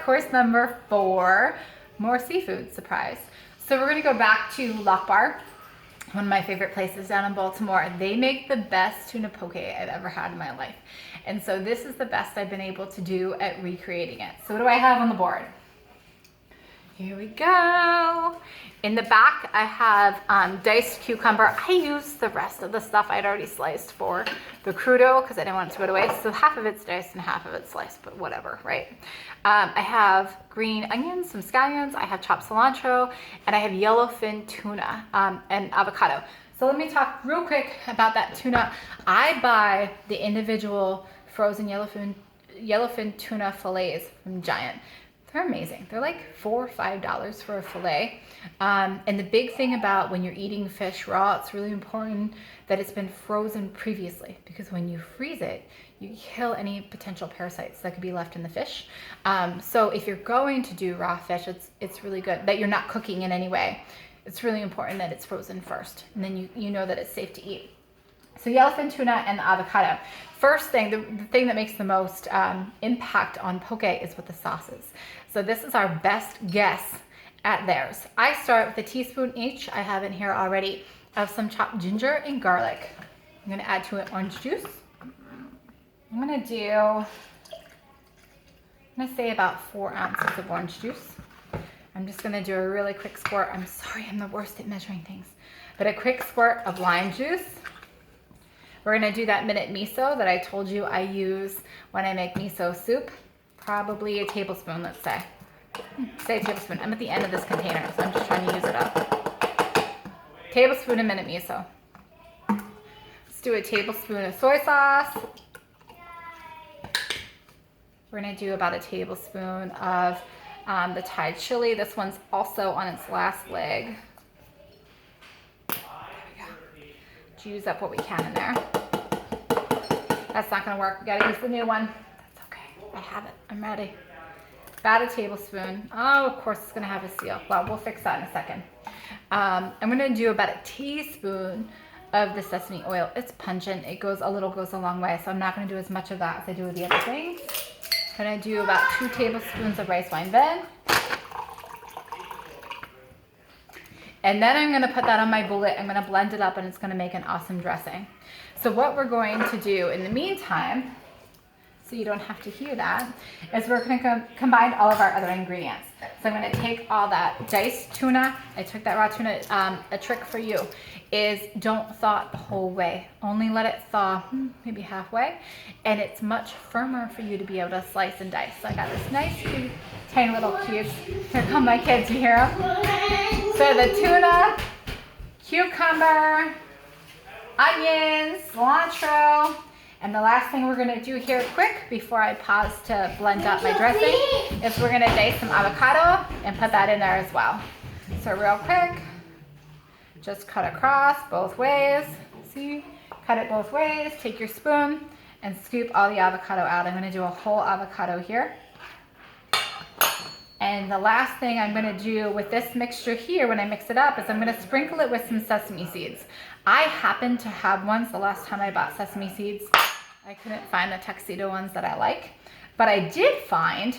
course number 4, more seafood, surprise. So we're gonna go back to Lock Bar, one of my favorite places down in Baltimore. They make the best tuna poke I've ever had in my life. And so this is the best I've been able to do at recreating it. So what do I have on the board? Here we go. In the back, I have diced cucumber. I used the rest of the stuff I'd already sliced for the crudo because I didn't want it to go to waste. So half of it's diced and half of it's sliced, but whatever, right? I have green onions, some scallions. I have chopped cilantro, and I have yellowfin tuna and avocado. So let me talk real quick about that tuna. I buy the individual frozen yellowfin tuna fillets from Giant. They're amazing. They're like $4 or $5 for a fillet. And the big thing about when you're eating fish raw, it's really important that it's been frozen previously, because when you freeze it, you kill any potential parasites that could be left in the fish. So if you're going to do raw fish, it's really good that you're not cooking in any way. It's really important that it's frozen first, and then you know that it's safe to eat. So yellowfin tuna and the avocado. First thing, the thing that makes the most impact on poke is with the sauces. So this is our best guess at theirs. I start with a teaspoon each. I have in here already of some chopped ginger and garlic. I'm gonna add to it orange juice. I'm gonna say about 4 ounces of orange juice. I'm just gonna do a really quick squirt. I'm sorry, I'm the worst at measuring things. But a quick squirt of lime juice. We're gonna do that minute miso that I told you I use when I make miso soup. Probably a tablespoon, let's say. Say a tablespoon. I'm at the end of this container, so I'm just trying to use it up. Tablespoon of minute miso. Let's do a tablespoon of soy sauce. We're gonna do about a tablespoon of the Thai chili. This one's also on its last leg. There we go. Use up what we can in there. That's not gonna work. We gotta use the new one. That's okay. I have it. I'm ready. About a tablespoon. Oh, of course it's gonna have a seal. Well, we'll fix that in a second. I'm gonna do about a teaspoon of the sesame oil. It's pungent. It goes a long way. So I'm not gonna do as much of that as I do with the other things. I'm gonna do about 2 tablespoons of rice wine vin. And then I'm gonna put that on my bullet. I'm gonna blend it up, and it's gonna make an awesome dressing. So what we're going to do in the meantime, so you don't have to hear that, is we're gonna combine all of our other ingredients. So I'm gonna take all that diced tuna. I took that raw tuna. A trick for you is don't thaw it the whole way. Only let it thaw maybe halfway, and it's much firmer for you to be able to slice and dice. So I got this nice, cute, tiny little cubes. Here come my kids, you hear them? So the tuna, cucumber, onions, cilantro, and the last thing we're gonna do here quick before I pause to blend up my dressing is we're gonna dice some avocado and put that in there as well. So real quick, just cut across both ways. See, cut it both ways. Take your spoon and scoop all the avocado out. I'm gonna do a whole avocado here. And the last thing I'm gonna do with this mixture here when I mix it up is I'm gonna sprinkle it with some sesame seeds. I happen to have ones. The last time I bought sesame seeds, I couldn't find the tuxedo ones that I like. But I did find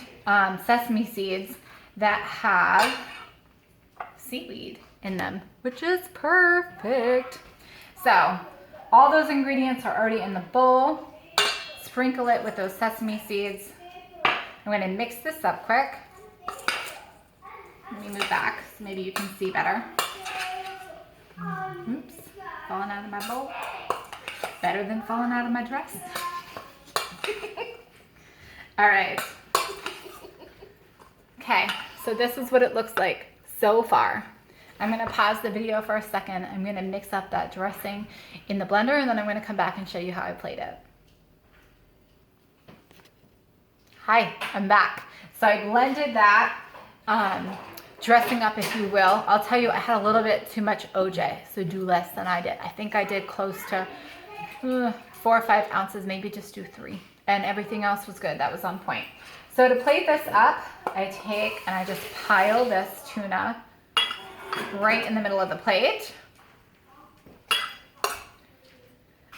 sesame seeds that have seaweed in them, which is perfect. So all those ingredients are already in the bowl. Sprinkle it with those sesame seeds. I'm gonna mix this up quick. Let me move back so maybe you can see better. Oops, falling out of my bowl. Better than falling out of my dress. All right. Okay, so this is what it looks like so far. I'm gonna pause the video for a second. I'm gonna mix up that dressing in the blender, and then I'm gonna come back and show you how I played it. Hi, I'm back. So I blended that dressing up, if you will. I'll tell you, I had a little bit too much OJ, so do less than I did. I think I did close to 4 or 5 ounces, maybe just do 3. And everything else was good. That was on point. So to plate this up, I take and I just pile this tuna right in the middle of the plate.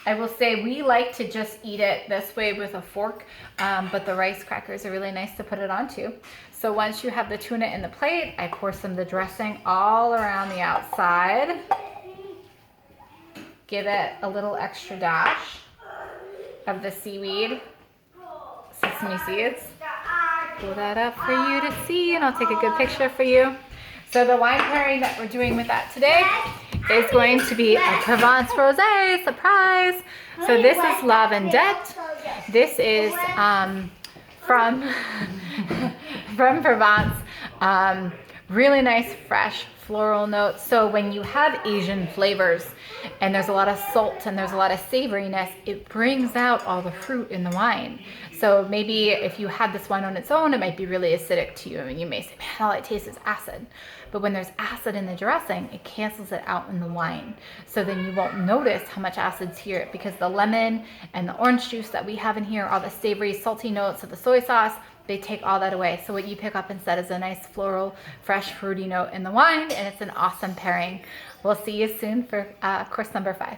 I will say we like to just eat it this way with a fork, but the rice crackers are really nice to put it onto. So once you have the tuna in the plate, I pour some of the dressing all around the outside. Give it a little extra dash of the seaweed, sesame seeds. Pull that up for you to see, and I'll take a good picture for you. So the wine pairing that we're doing with that today is going to be a Provence Rosé, surprise. So this is La Vendette. This is from Provence. Really nice, fresh floral notes. So when you have Asian flavors and there's a lot of salt and there's a lot of savoriness, it brings out all the fruit in the wine. So maybe if you had this wine on its own, it might be really acidic to you. I mean, you may say, man, all I taste is acid. But when there's acid in the dressing, it cancels it out in the wine. So then you won't notice how much acid's here, because the lemon and the orange juice that we have in here, all the savory, salty notes of the soy sauce, they take all that away. So what you pick up instead is a nice floral, fresh, fruity note in the wine, and it's an awesome pairing. We'll see you soon for course number 5.